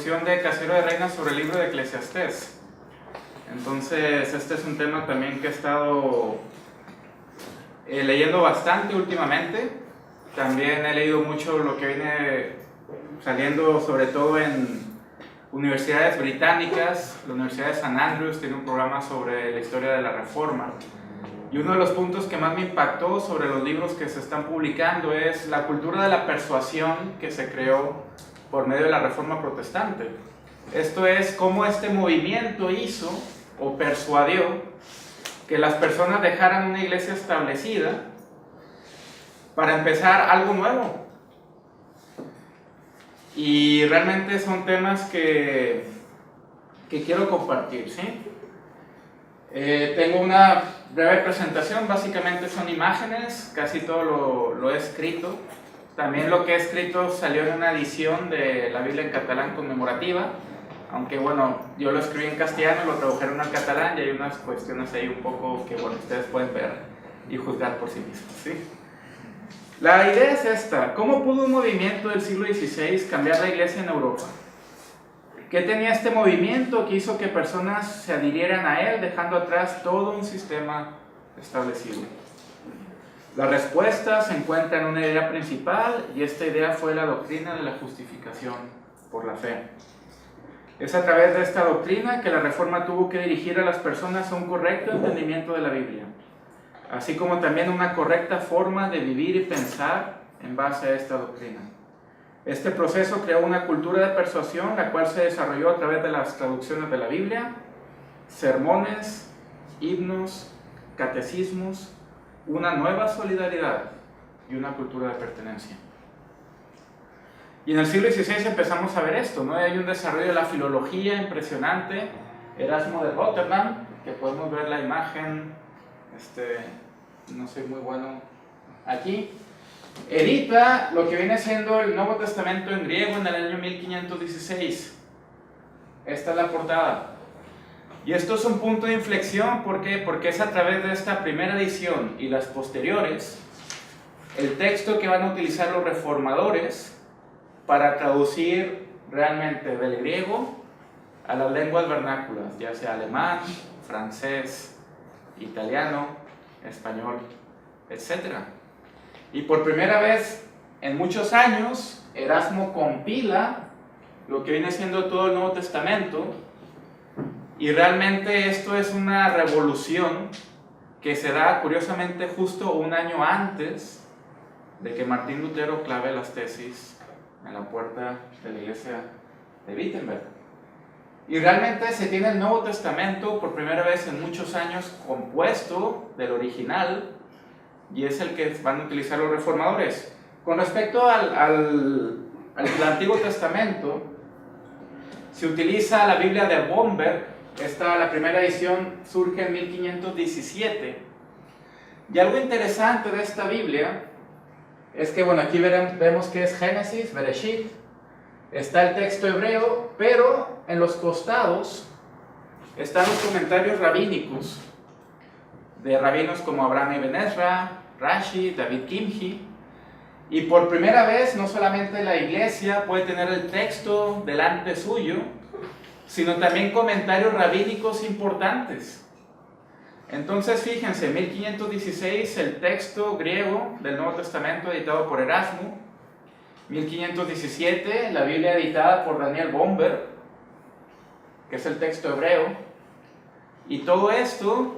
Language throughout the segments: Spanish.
introducción de Casero de Reina sobre el libro de Eclesiastés. Entonces, este es un tema también que he estado leyendo bastante últimamente. También he leído mucho lo que viene saliendo, sobre todo en universidades británicas. La Universidad de St. Andrews tiene un programa sobre la historia de la Reforma. Y uno de los puntos que más me impactó sobre los libros que se están publicando es la cultura de la persuasión que se creó por medio de la Reforma Protestante. Esto es cómo este movimiento hizo o persuadió que las personas dejaran una iglesia establecida para empezar algo nuevo. Y realmente son temas que quiero compartir, ¿sí? Tengo una breve presentación, básicamente son imágenes, casi todo lo he escrito. También lo que he escrito salió en una edición de la Biblia en catalán conmemorativa, aunque bueno, yo lo escribí en castellano, lo tradujeron al catalán y hay unas cuestiones ahí un poco que bueno, ustedes pueden ver y juzgar por sí mismos, ¿sí? La idea es esta: ¿cómo pudo un movimiento del siglo XVI cambiar la iglesia en Europa? ¿Qué tenía este movimiento que hizo que personas se adhirieran a él, dejando atrás todo un sistema establecido? La respuesta se encuentra en una idea principal, y esta idea fue la doctrina de la justificación por la fe. Es a través de esta doctrina que la Reforma tuvo que dirigir a las personas a un correcto entendimiento de la Biblia, así como también una correcta forma de vivir y pensar en base a esta doctrina. Este proceso creó una cultura de persuasión, la cual se desarrolló a través de las traducciones de la Biblia, sermones, himnos, catecismos, una nueva solidaridad y una cultura de pertenencia. Y en el siglo XVI empezamos a ver esto, ¿no? Hay un desarrollo de la filología impresionante. Erasmo de Rotterdam, que podemos ver la imagen, no soy muy bueno aquí, edita lo que viene siendo el Nuevo Testamento en griego en el año 1516. Esta es la portada. Y esto es un punto de inflexión. ¿Por qué? Porque es a través de esta primera edición y las posteriores el texto que van a utilizar los reformadores para traducir realmente del griego a las lenguas vernáculas, ya sea alemán, francés, italiano, español, etc. Y por primera vez en muchos años, Erasmo compila lo que viene siendo todo el Nuevo Testamento, y realmente esto es una revolución que se da curiosamente justo un año antes de que Martín Lutero clave las tesis en la puerta de la iglesia de Wittenberg. Y realmente se tiene el Nuevo Testamento por primera vez en muchos años compuesto del original, y es el que van a utilizar los reformadores. Con respecto al Antiguo Testamento, se utiliza la Biblia de Bomberg. La primera edición surge en 1517. Y algo interesante de esta Biblia es que, bueno, aquí vemos que es Génesis, Bereshit, está el texto hebreo, pero en los costados están los comentarios rabínicos de rabinos como Abraham ibn Ezra, Rashi, David Kimhi. Y por primera vez, no solamente la iglesia puede tener el texto delante suyo, sino también comentarios rabínicos importantes. Entonces, fíjense, 1516 el texto griego del Nuevo Testamento editado por Erasmo, 1517 la Biblia editada por Daniel Bomberg, que es el texto hebreo, y todo esto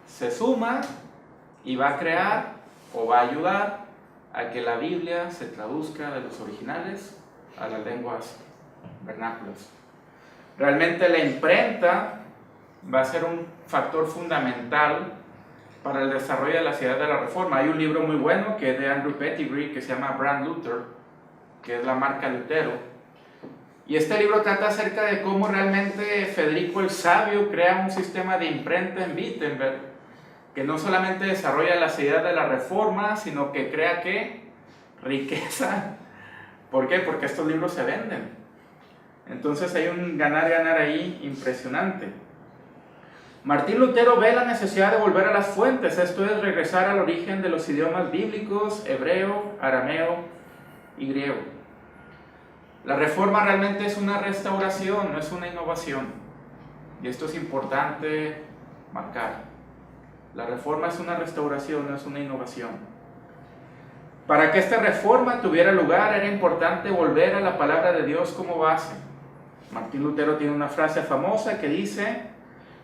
se suma y va a crear o va a ayudar a que la Biblia se traduzca de los originales a las lenguas vernáculas. Realmente la imprenta va a ser un factor fundamental para el desarrollo de la ciudad de la Reforma. Hay un libro muy bueno que es de Andrew Pettigrew que se llama Brand Luther, que es la marca Lutero, y este libro trata acerca de cómo realmente Federico el Sabio crea un sistema de imprenta en Wittenberg que no solamente desarrolla la ciudad de la Reforma, sino que crea ¿qué? Riqueza. ¿Por qué? Porque estos libros se venden. Entonces hay un ganar-ganar ahí impresionante. Martín Lutero ve la necesidad de volver a las fuentes, esto es regresar al origen de los idiomas bíblicos, hebreo, arameo y griego. La reforma realmente es una restauración, no es una innovación. Y esto es importante marcar. La reforma es una restauración, no es una innovación. Para que esta reforma tuviera lugar, era importante volver a la palabra de Dios como base. Martín Lutero tiene una frase famosa que dice: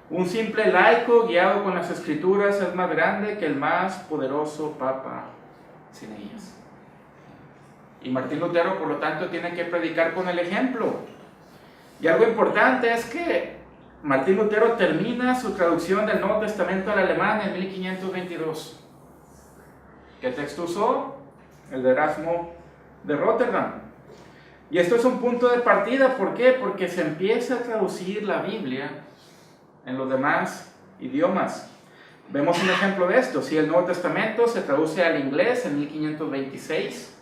un simple laico guiado con las escrituras es más grande que el más poderoso papa sin ellas. Y Martín Lutero, por lo tanto, tiene que predicar con el ejemplo. Y algo importante es que Martín Lutero termina su traducción del Nuevo Testamento al alemán en 1522. ¿Qué texto usó? El de Erasmo de Rotterdam. Y esto es un punto de partida. ¿Por qué? Porque se empieza a traducir la Biblia en los demás idiomas. Vemos un ejemplo de esto. Si el Nuevo Testamento se traduce al inglés en 1526,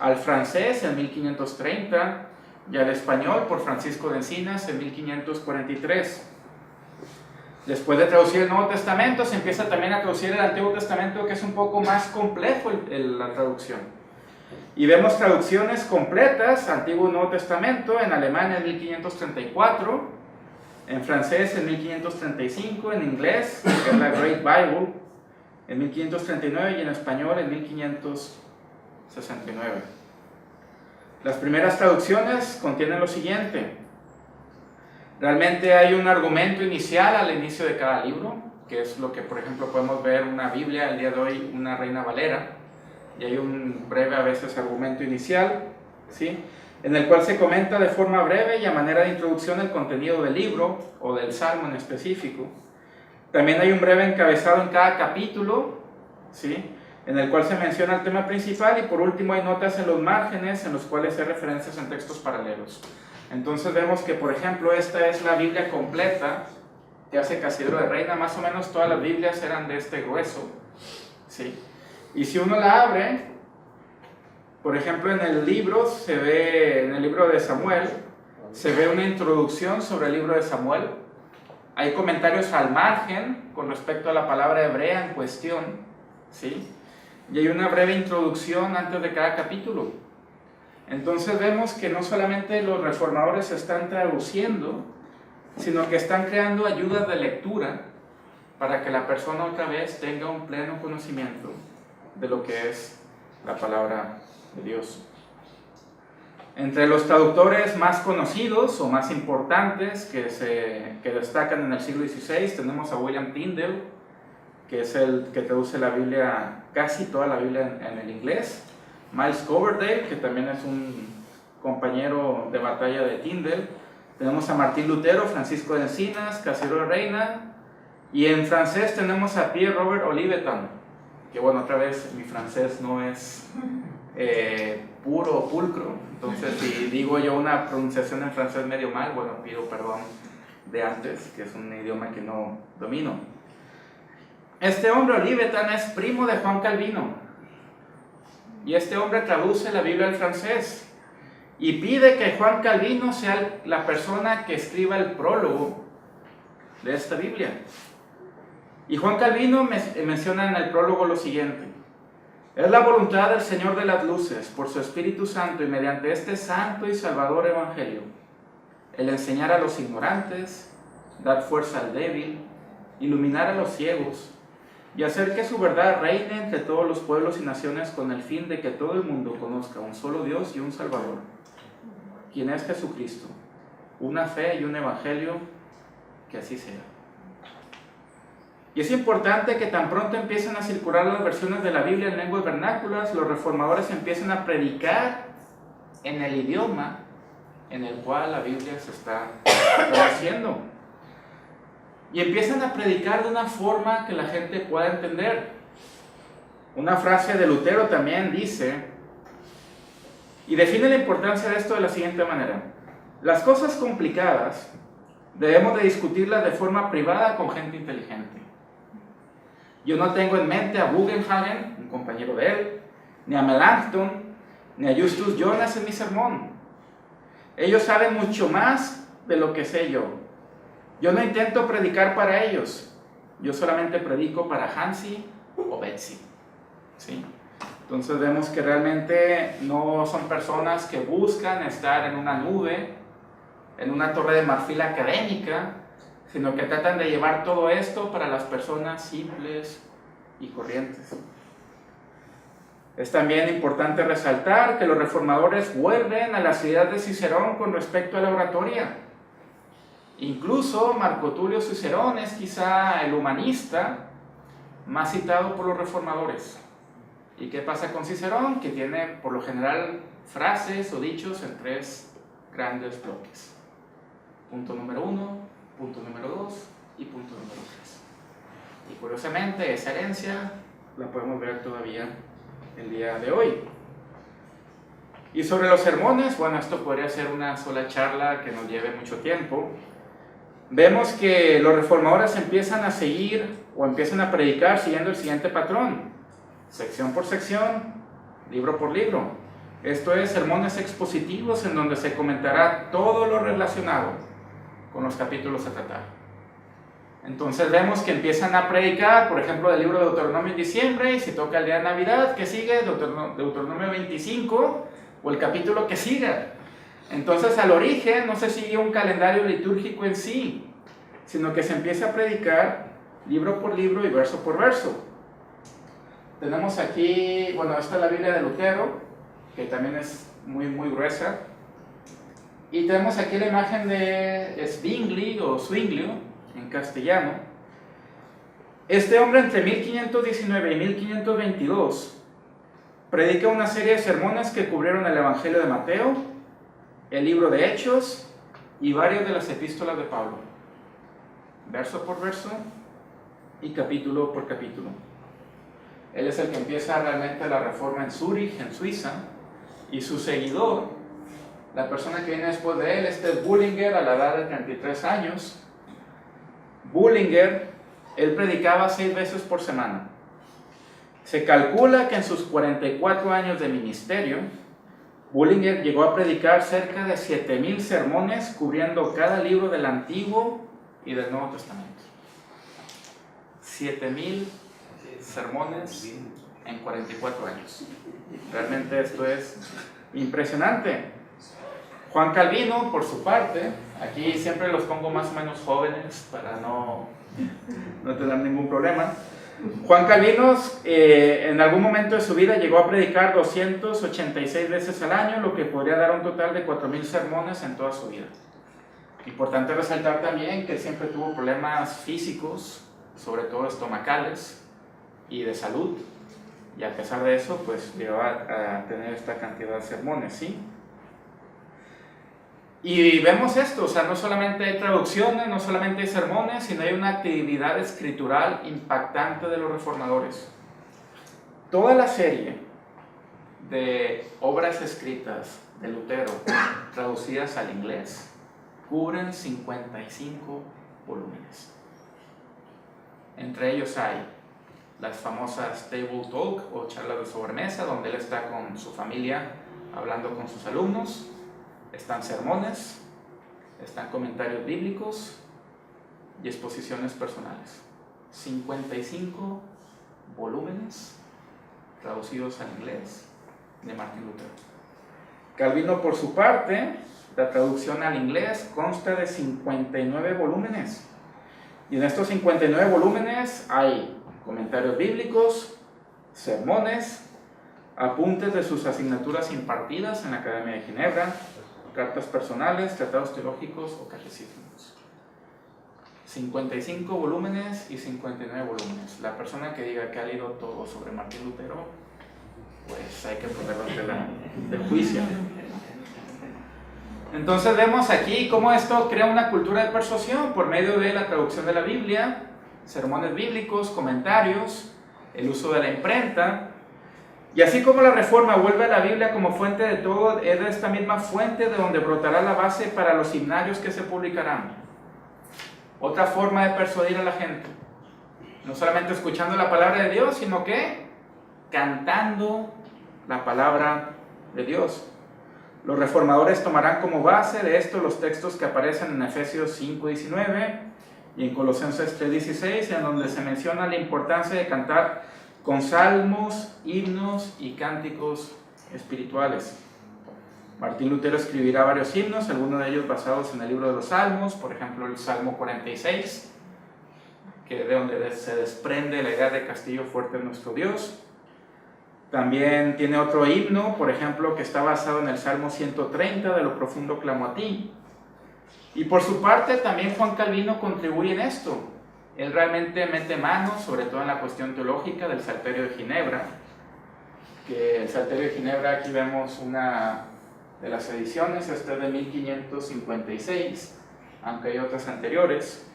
al francés en 1530 y al español por Francisco de Encinas en 1543. Después de traducir el Nuevo Testamento, se empieza también a traducir el Antiguo Testamento, que es un poco más complejo la traducción. Y vemos traducciones completas, Antiguo y Nuevo Testamento, en alemán en 1534, en francés en 1535, en inglés, que es la Great Bible, en 1539 y en español en 1569. Las primeras traducciones contienen lo siguiente. Realmente hay un argumento inicial al inicio de cada libro, que es lo que, por ejemplo, podemos ver una Biblia el día de hoy, una Reina Valera, y hay un breve a veces argumento inicial, ¿sí?, en el cual se comenta de forma breve y a manera de introducción el contenido del libro o del salmo en específico. También hay un breve encabezado en cada capítulo, ¿sí?, en el cual se menciona el tema principal, y por último hay notas en los márgenes en los cuales hay referencias en textos paralelos. Entonces vemos que, por ejemplo, esta es la Biblia completa que hace Casidro de Reina. Más o menos todas las Biblias eran de este grueso, ¿sí? Y si uno la abre, por ejemplo, en el libro en el libro de Samuel, se ve una introducción sobre el libro de Samuel. Hay comentarios al margen con respecto a la palabra hebrea en cuestión, ¿sí?, y hay una breve introducción antes de cada capítulo. Entonces vemos que no solamente los reformadores están traduciendo, sino que están creando ayudas de lectura para que la persona otra vez tenga un pleno conocimiento de lo que es la palabra de Dios. Entre los traductores más conocidos o más importantes que destacan en el siglo XVI tenemos a William Tyndale, que es el que traduce la Biblia, casi toda la Biblia en el inglés. Miles Coverdale, que también es un compañero de batalla de Tyndale. Tenemos a Martín Lutero, Francisco de Encinas, Casidro de Reina. Y en francés tenemos a Pierre Robert Olivetan, que bueno, otra vez mi francés no es puro o pulcro. Entonces si digo yo una pronunciación en francés medio mal, bueno, pido perdón de antes, que es un idioma que no domino. Este hombre, Olivetan, es primo de Juan Calvino, y este hombre traduce la Biblia al francés y pide que Juan Calvino sea la persona que escriba el prólogo de esta Biblia. Y Juan Calvino menciona en el prólogo lo siguiente: es la voluntad del Señor de las luces, por su Espíritu Santo y mediante este santo y salvador evangelio, el enseñar a los ignorantes, dar fuerza al débil, iluminar a los ciegos, y hacer que su verdad reine entre todos los pueblos y naciones, con el fin de que todo el mundo conozca un solo Dios y un Salvador, quien es Jesucristo, una fe y un evangelio, que así sea. Y es importante que tan pronto empiecen a circular las versiones de la Biblia en lenguas vernáculas, los reformadores empiecen a predicar en el idioma en el cual la Biblia se está traduciendo. Y empiezan a predicar de una forma que la gente pueda entender. Una frase de Lutero también dice, y define la importancia de esto de la siguiente manera: las cosas complicadas debemos de discutirlas de forma privada con gente inteligente. Yo no tengo en mente a Bugenhagen, un compañero de él, ni a Melanchthon, ni a Justus Jonas en mi sermón. Ellos saben mucho más de lo que sé yo. Yo no intento predicar para ellos, yo solamente predico para Hansi o Betsy, ¿sí? Entonces vemos que realmente no son personas que buscan estar en una nube, en una torre de marfil académica, sino que tratan de llevar todo esto para las personas simples y corrientes. Es también importante resaltar que los reformadores vuelven a las ideas de Cicerón con respecto a la oratoria. Incluso Marco Tulio Cicerón es quizá el humanista más citado por los reformadores. ¿Y qué pasa con Cicerón? Que tiene por lo general frases o dichos en tres grandes bloques. Punto número 1, punto número 2 y punto número 3. Y curiosamente esa herencia la podemos ver todavía el día de hoy. Y sobre los sermones, bueno, esto podría ser una sola charla que nos lleve mucho tiempo. Vemos que los reformadores empiezan a seguir o empiezan a predicar siguiendo el siguiente patrón: sección por sección, libro por libro. Esto es sermones expositivos en donde se comentará todo lo relacionado con los capítulos a tratar. Entonces vemos que empiezan a predicar, por ejemplo, del libro de Deuteronomio en diciembre, y si toca el día de Navidad, ¿qué sigue? Deuteronomio 25 o el capítulo que siga. Entonces al origen no se sigue un calendario litúrgico en sí, sino que se empieza a predicar libro por libro y verso por verso. Tenemos aquí, bueno, esta es la Biblia de Lutero, que también es muy gruesa. Y tenemos aquí la imagen de Zwingli o Zwinglio en castellano. Este hombre entre 1519 y 1522 predica una serie de sermones que cubrieron el Evangelio de Mateo, el libro de Hechos y varias de las epístolas de Pablo, verso por verso y capítulo por capítulo. Él es el que empieza realmente la reforma en Zúrich, en Suiza, y su seguidor, la persona que viene después de él, este es Bullinger, a la edad de 33 años. Bullinger, él predicaba 6 veces por semana. Se calcula que en sus 44 años de ministerio, Bullinger llegó a predicar cerca de 7,000 sermones, cubriendo cada libro del Antiguo y del Nuevo Testamento. 7,000 sermones en 44 años. Realmente esto es impresionante. Juan Calvino, por su parte, aquí siempre los pongo más o menos jóvenes para no tener ningún problema. Juan Calvino en algún momento de su vida llegó a predicar 286 veces al año, lo que podría dar un total de 4,000 sermones en toda su vida. Importante resaltar también que siempre tuvo problemas físicos, sobre todo estomacales y de salud, y a pesar de eso, pues llegó a tener esta cantidad de sermones, ¿sí? Y vemos esto, o sea, no solamente hay traducciones, no solamente hay sermones, sino hay una actividad escritural impactante de los reformadores. Toda la serie de obras escritas de Lutero, traducidas al inglés, cubren 55 volúmenes. Entre ellos hay las famosas Table Talk o charlas de sobremesa, donde él está con su familia hablando con sus alumnos. Están sermones, están comentarios bíblicos y exposiciones personales. 55 volúmenes traducidos al inglés de Martín Lutero. Calvino, por su parte, la traducción al inglés consta de 59 volúmenes. Y en estos 59 volúmenes hay comentarios bíblicos, sermones, apuntes de sus asignaturas impartidas en la Academia de Ginebra, cartas personales, tratados teológicos o catecismos. 55 volúmenes y 59 volúmenes. La persona que diga que ha leído todo sobre Martín Lutero, pues hay que ponerlo ante el juicio. Entonces vemos aquí cómo esto crea una cultura de persuasión por medio de la traducción de la Biblia, sermones bíblicos, comentarios, el uso de la imprenta. Y así como la Reforma vuelve a la Biblia como fuente de todo, es de esta misma fuente de donde brotará la base para los himnarios que se publicarán. Otra forma de persuadir a la gente, no solamente escuchando la palabra de Dios, sino que cantando la palabra de Dios. Los reformadores tomarán como base de esto los textos que aparecen en Efesios 5:19 y en Colosenses 3:16, en donde se menciona la importancia de cantar con salmos, himnos y cánticos espirituales. Martín Lutero escribirá varios himnos, algunos de ellos basados en el libro de los Salmos, por ejemplo el Salmo 46, que de donde se desprende la idea de castillo fuerte en nuestro Dios. También tiene otro himno, por ejemplo, que está basado en el Salmo 130, de lo profundo clamo a ti. Y por su parte también Juan Calvino contribuye en esto. Él realmente mete mano, sobre todo en la cuestión teológica del Salterio de Ginebra, que el Salterio de Ginebra, aquí vemos una de las ediciones, esta es de 1556, aunque hay otras anteriores.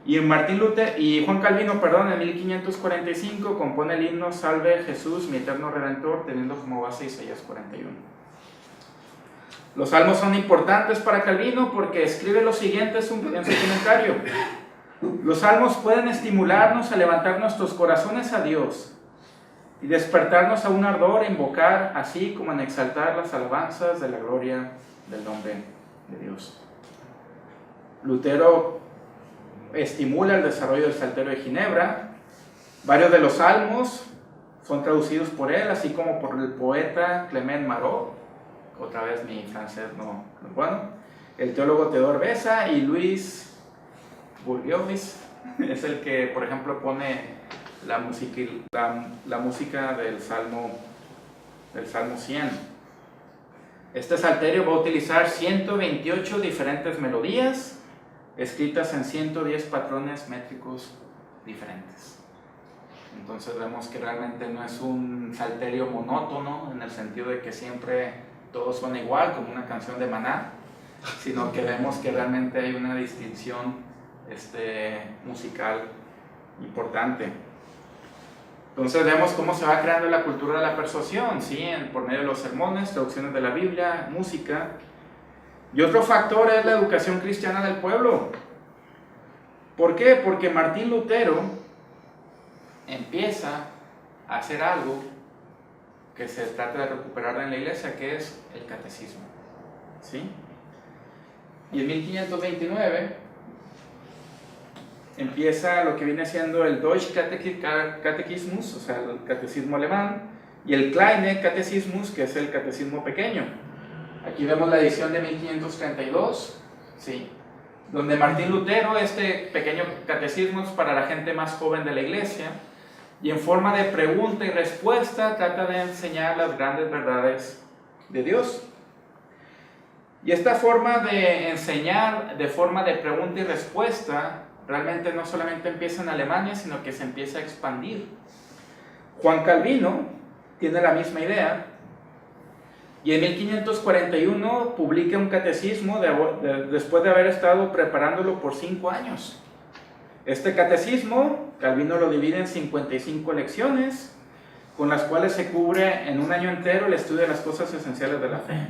Y Juan Calvino, en 1545 compone el himno Salve Jesús, mi eterno Redentor, teniendo como base Isaías 41. Los salmos son importantes para Calvino porque escribe lo siguiente en su comentario: los salmos pueden estimularnos a levantar nuestros corazones a Dios y despertarnos a un ardor a invocar, así como en exaltar las alabanzas de la gloria del nombre de Dios. Lutero estimula el desarrollo del Salterio de Ginebra. Varios de los salmos son traducidos por él, así como por el poeta Clement Marot, otra vez mi francés no es bueno, el teólogo Theodore Beza, y Luis Bourgeois es el que, por ejemplo, pone la música del Salmo 100. Este salterio va a utilizar 128 diferentes melodías escritas en 110 patrones métricos diferentes. Entonces vemos que realmente no es un salterio monótono en el sentido de que siempre todo suena igual, como una canción de Maná, sino que vemos que realmente hay una distinción musical importante. Entonces vemos cómo se va creando la cultura de la persuasión, ¿sí? Por medio de los sermones, traducciones de la Biblia, música. Y otro factor es la educación cristiana del pueblo. ¿Por qué? Porque Martín Lutero empieza a hacer algo que se trata de recuperar en la iglesia, que es el catecismo, ¿sí? Y en 1529 empieza lo que viene siendo el Deutsche Catechismus, o sea, el catecismo alemán, y el Kleine Catechismus, que es el catecismo pequeño. Aquí vemos la edición de 1532, ¿sí? Donde Martín Lutero, este pequeño catecismo es para la gente más joven de la iglesia, y en forma de pregunta y respuesta trata de enseñar las grandes verdades de Dios. Y esta forma de enseñar de forma de pregunta y respuesta realmente no solamente empieza en Alemania, sino que se empieza a expandir. Juan Calvino tiene la misma idea y en 1541 publica un catecismo después de haber estado preparándolo por 5 años. Este catecismo, Calvino lo divide en 55 lecciones, con las cuales se cubre en un año entero el estudio de las cosas esenciales de la fe.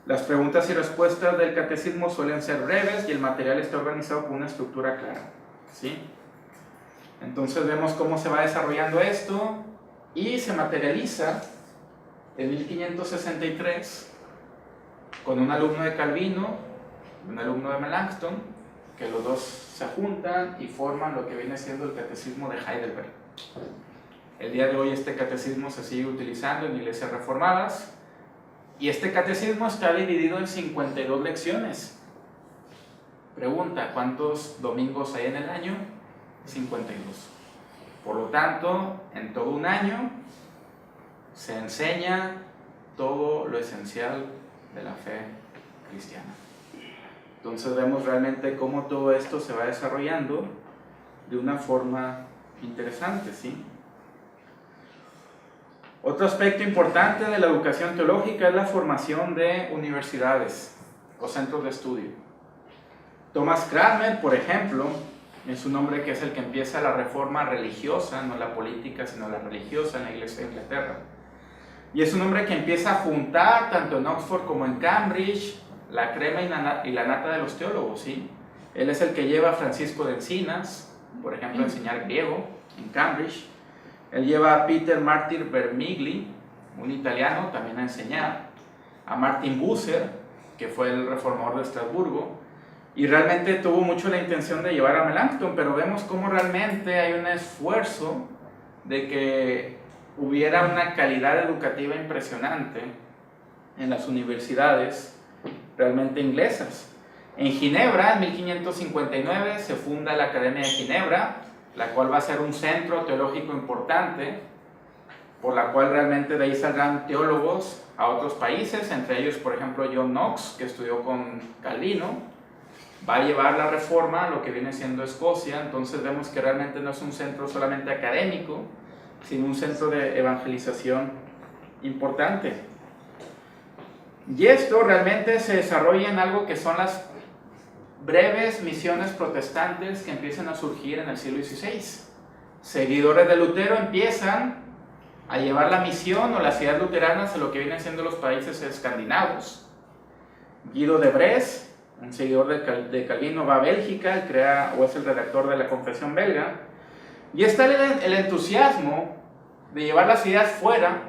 Las preguntas y respuestas del catecismo suelen ser breves y el material está organizado con una estructura clara, ¿sí? Entonces vemos cómo se va desarrollando esto y se materializa en 1563 con un alumno de Calvino y un alumno de Melanchthon, que los dos se juntan y forman lo que viene siendo el catecismo de Heidelberg. El día de hoy este catecismo se sigue utilizando en iglesias reformadas. Y este catecismo está dividido en 52 lecciones. Pregunta, ¿cuántos domingos hay en el año? 52. Por lo tanto, en todo un año se enseña todo lo esencial de la fe cristiana. Entonces vemos realmente cómo todo esto se va desarrollando de una forma interesante, ¿sí? Otro aspecto importante de la educación teológica es la formación de universidades o centros de estudio. Thomas Cranmer, por ejemplo, es un hombre que es el que empieza la reforma religiosa, no la política, sino la religiosa en la Iglesia de Inglaterra. Y es un hombre que empieza a juntar, tanto en Oxford como en Cambridge, la crema y la nata de los teólogos, ¿sí? Él es el que lleva a Francisco de Encinas, por ejemplo, a enseñar griego en Cambridge. Él lleva a Peter Martyr Vermigli, un italiano, también a enseñar, a Martin Bucer, que fue el reformador de Estrasburgo, y realmente tuvo mucho la intención de llevar a Melanchthon, pero vemos cómo realmente hay un esfuerzo de que hubiera una calidad educativa impresionante en las universidades realmente inglesas. En Ginebra, en 1559, se funda la Academia de Ginebra, la cual va a ser un centro teológico importante, por la cual realmente de ahí saldrán teólogos a otros países, entre ellos, por ejemplo, John Knox, que estudió con Calvino, va a llevar la reforma a lo que viene siendo Escocia. Entonces vemos que realmente no es un centro solamente académico, sino un centro de evangelización importante. Y esto realmente se desarrolla en algo que son las breves misiones protestantes que empiezan a surgir en el siglo XVI. Seguidores de Lutero empiezan a llevar la misión o las ideas luteranas a lo que vienen siendo los países escandinavos. Guido de Bresse, un seguidor de Calvino, va a Bélgica, crea o es el redactor de la Confesión belga, y está el entusiasmo de llevar las ideas fuera,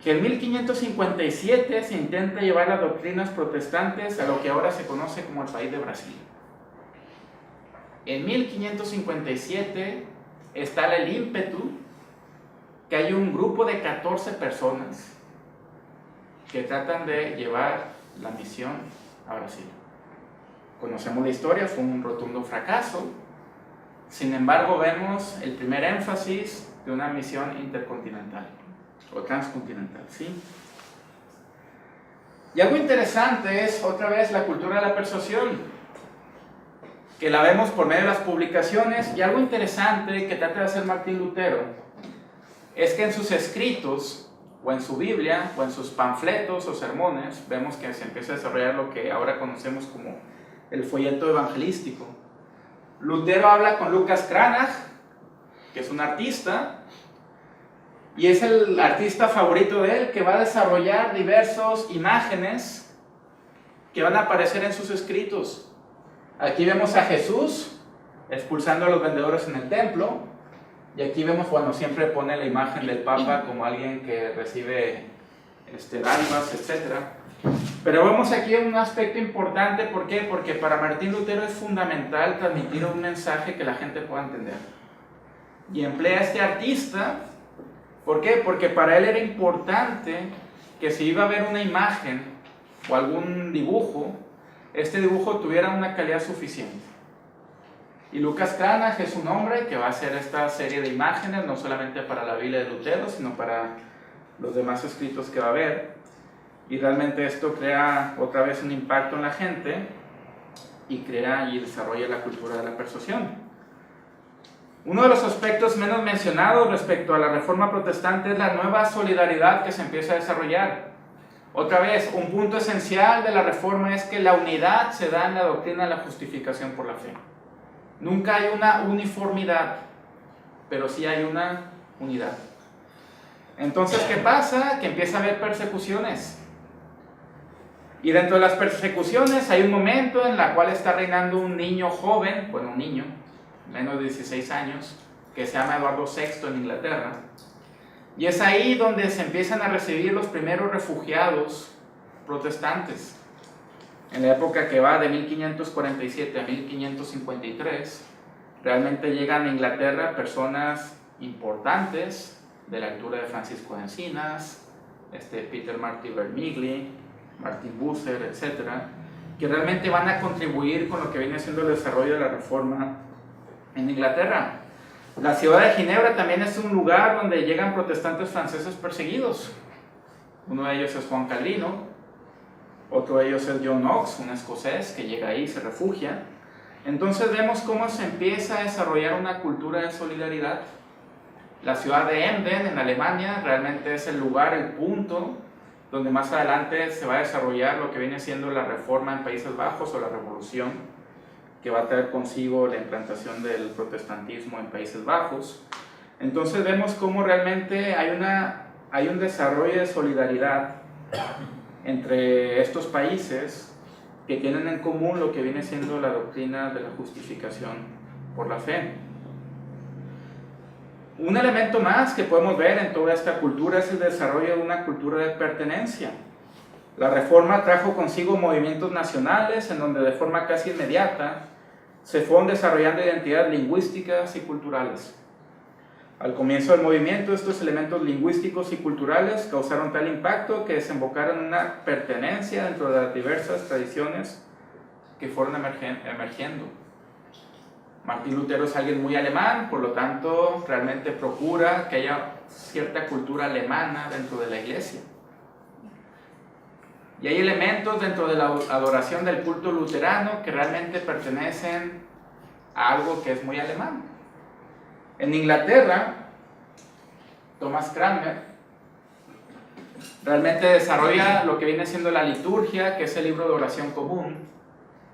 que en 1557 se intenta llevar las doctrinas protestantes a lo que ahora se conoce como el país de Brasil. En 1557 está el ímpetu que hay un grupo de 14 personas que tratan de llevar la misión a Brasil. Conocemos la historia, fue un rotundo fracaso. Sin embargo, vemos el primer énfasis de una misión intercontinental o transcontinental, ¿sí? Y algo interesante es, otra vez, la cultura de la persuasión, que la vemos por medio de las publicaciones. Y algo interesante que trata de hacer Martín Lutero es que en sus escritos, o en su Biblia, o en sus panfletos o sermones, vemos que se empieza a desarrollar lo que ahora conocemos como el folleto evangelístico. Lutero habla con Lucas Cranach, que es un artista, y es el artista favorito de él, que va a desarrollar diversas imágenes que van a aparecer en sus escritos. Aquí vemos a Jesús expulsando a los vendedores en el templo, y aquí vemos, bueno, siempre pone la imagen del Papa como alguien que recibe dádivas, etc. Pero vemos aquí un aspecto importante. ¿Por qué? Porque para Martín Lutero es fundamental transmitir un mensaje que la gente pueda entender. Y emplea a este artista. ¿Por qué? Porque para él era importante que si iba a ver una imagen o algún dibujo, este dibujo tuviera una calidad suficiente. Y Lucas Cranach es un hombre que va a hacer esta serie de imágenes, no solamente para la Biblia de Lutero, sino para los demás escritos que va a haber. Y realmente esto crea otra vez un impacto en la gente y crea y desarrolla la cultura de la persuasión. Uno de los aspectos menos mencionados respecto a la Reforma Protestante es la nueva solidaridad que se empieza a desarrollar. Otra vez, un punto esencial de la Reforma es que la unidad se da en la doctrina de la justificación por la fe. Nunca hay una uniformidad, pero sí hay una unidad. Entonces, ¿qué pasa? Que empieza a haber persecuciones. Y dentro de las persecuciones hay un momento en el cual está reinando un niño joven, bueno, un niño, menos de 16 años, que se llama Eduardo VI en Inglaterra. Y es ahí donde se empiezan a recibir los primeros refugiados protestantes. En la época que va de 1547 a 1553, realmente llegan a Inglaterra personas importantes de la altura de Francisco de Encinas, Peter Marty Vermigli, Martin Bucer, etc., que realmente van a contribuir con lo que viene siendo el desarrollo de la Reforma en Inglaterra. La ciudad de Ginebra también es un lugar donde llegan protestantes franceses perseguidos. Uno de ellos es Juan Calvino, otro de ellos es John Knox, un escocés que llega ahí y se refugia. Entonces vemos cómo se empieza a desarrollar una cultura de solidaridad. La ciudad de Emden, en Alemania, realmente es el lugar, el punto donde más adelante se va a desarrollar lo que viene siendo la reforma en Países Bajos o la revolución que va a traer consigo la implantación del protestantismo en Países Bajos. Entonces vemos cómo realmente hay un desarrollo de solidaridad entre estos países que tienen en común lo que viene siendo la doctrina de la justificación por la fe. Un elemento más que podemos ver en toda esta cultura es el desarrollo de una cultura de pertenencia. La Reforma trajo consigo movimientos nacionales en donde de forma casi inmediata se fueron desarrollando identidades lingüísticas y culturales. Al comienzo del movimiento, estos elementos lingüísticos y culturales causaron tal impacto que desembocaron en una pertenencia dentro de las diversas tradiciones que fueron emergiendo. Martín Lutero es alguien muy alemán, por lo tanto, realmente procura que haya cierta cultura alemana dentro de la iglesia. Y hay elementos dentro de la adoración del culto luterano que realmente pertenecen a algo que es muy alemán. En Inglaterra, Thomas Cranmer realmente desarrolla lo que viene siendo la liturgia, que es el libro de oración común,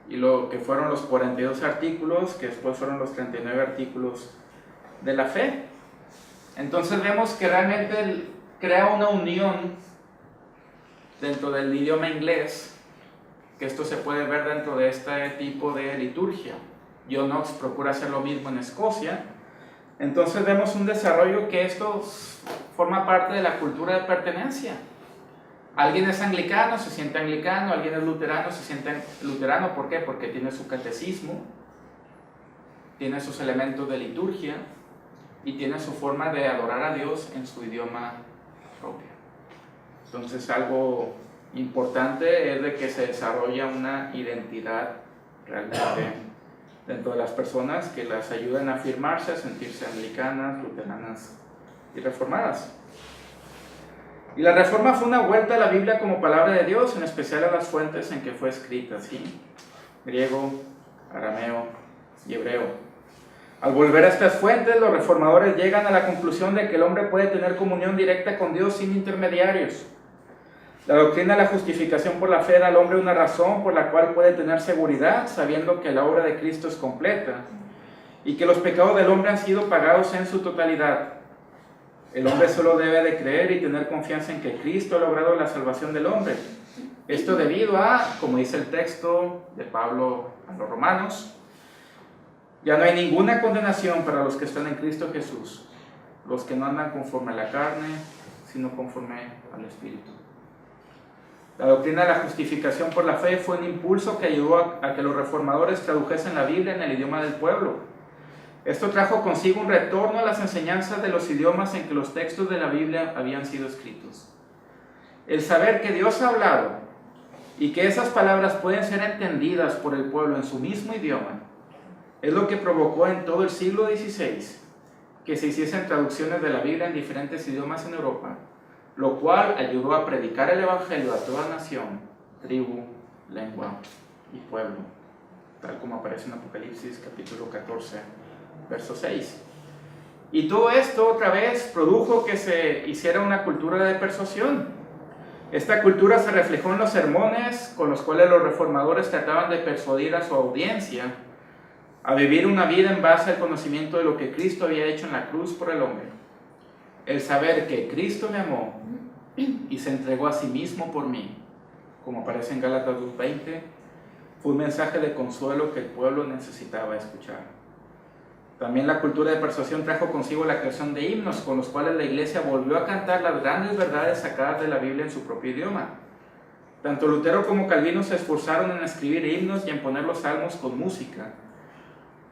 y lo que fueron los 42 artículos, que después fueron los 39 artículos de la fe. Entonces vemos que realmente él crea una unión dentro del idioma inglés, que esto se puede ver dentro de este tipo de liturgia. John Knox procura hacer lo mismo en Escocia. Entonces vemos un desarrollo que esto forma parte de la cultura de pertenencia. Alguien es anglicano, se siente anglicano; alguien es luterano, se siente luterano. ¿Por qué? Porque tiene su catecismo, tiene sus elementos de liturgia y tiene su forma de adorar a Dios en su idioma propio. Entonces algo importante es de que se desarrolla una identidad realmente dentro de las personas que las ayudan a afirmarse, a sentirse anglicanas, luteranas y reformadas. Y la reforma fue una vuelta a la Biblia como palabra de Dios, en especial a las fuentes en que fue escrita, ¿sí? Griego, arameo y hebreo. Al volver a estas fuentes, los reformadores llegan a la conclusión de que el hombre puede tener comunión directa con Dios sin intermediarios. La doctrina de la justificación por la fe da al hombre una razón por la cual puede tener seguridad, sabiendo que la obra de Cristo es completa y que los pecados del hombre han sido pagados en su totalidad. El hombre solo debe de creer y tener confianza en que Cristo ha logrado la salvación del hombre. Esto debido a, como dice el texto de Pablo a los Romanos, ya no hay ninguna condenación para los que están en Cristo Jesús, los que no andan conforme a la carne, sino conforme al Espíritu. La doctrina de la justificación por la fe fue un impulso que ayudó a que los reformadores tradujesen la Biblia en el idioma del pueblo. Esto trajo consigo un retorno a las enseñanzas de los idiomas en que los textos de la Biblia habían sido escritos. El saber que Dios ha hablado y que esas palabras pueden ser entendidas por el pueblo en su mismo idioma es lo que provocó en todo el siglo XVI que se hiciesen traducciones de la Biblia en diferentes idiomas en Europa, lo cual ayudó a predicar el Evangelio a toda nación, tribu, lengua y pueblo, tal como aparece en Apocalipsis capítulo 14, verso 6. Y todo esto otra vez produjo que se hiciera una cultura de persuasión. Esta cultura se reflejó en los sermones con los cuales los reformadores trataban de persuadir a su audiencia a vivir una vida en base al conocimiento de lo que Cristo había hecho en la cruz por el hombre. El saber que Cristo me amó y se entregó a sí mismo por mí, como aparece en Gálatas 2:20, fue un mensaje de consuelo que el pueblo necesitaba escuchar. También la cultura de persuasión trajo consigo la creación de himnos, con los cuales la iglesia volvió a cantar las grandes verdades sacadas de la Biblia en su propio idioma. Tanto Lutero como Calvino se esforzaron en escribir himnos y en poner los salmos con música,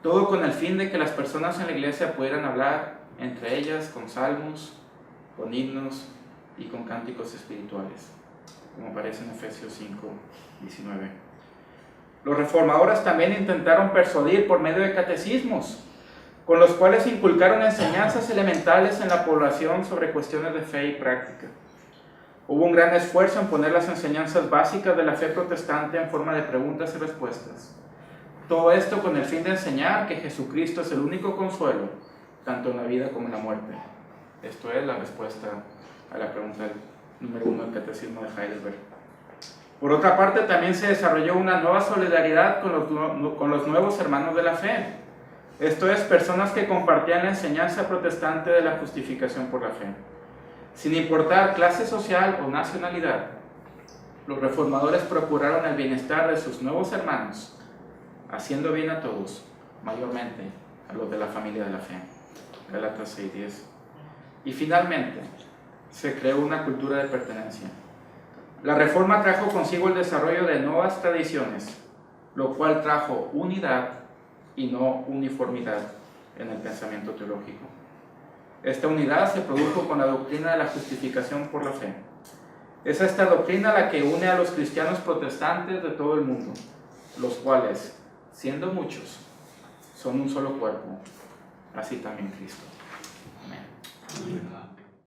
todo con el fin de que las personas en la iglesia pudieran hablar entre ellas con salmos, con himnos y con cánticos espirituales, como aparece en Efesios 5:19. Los reformadores también intentaron persuadir por medio de catecismos, con los cuales inculcaron enseñanzas elementales en la población sobre cuestiones de fe y práctica. Hubo un gran esfuerzo en poner las enseñanzas básicas de la fe protestante en forma de preguntas y respuestas. Todo esto con el fin de enseñar que Jesucristo es el único consuelo, tanto en la vida como en la muerte. Esto es la respuesta a la pregunta número 1 del Catecismo de Heidelberg. Por otra parte, también se desarrolló una nueva solidaridad con los nuevos hermanos de la fe. Esto es, personas que compartían la enseñanza protestante de la justificación por la fe. Sin importar clase social o nacionalidad, los reformadores procuraron el bienestar de sus nuevos hermanos, haciendo bien a todos, mayormente a los de la familia de la fe. Gálatas 6:10. Y finalmente, se creó una cultura de pertenencia. La reforma trajo consigo el desarrollo de nuevas tradiciones, lo cual trajo unidad y no uniformidad en el pensamiento teológico. Esta unidad se produjo con la doctrina de la justificación por la fe. Es esta doctrina la que une a los cristianos protestantes de todo el mundo, los cuales, siendo muchos, son un solo cuerpo, así también Cristo. Amén.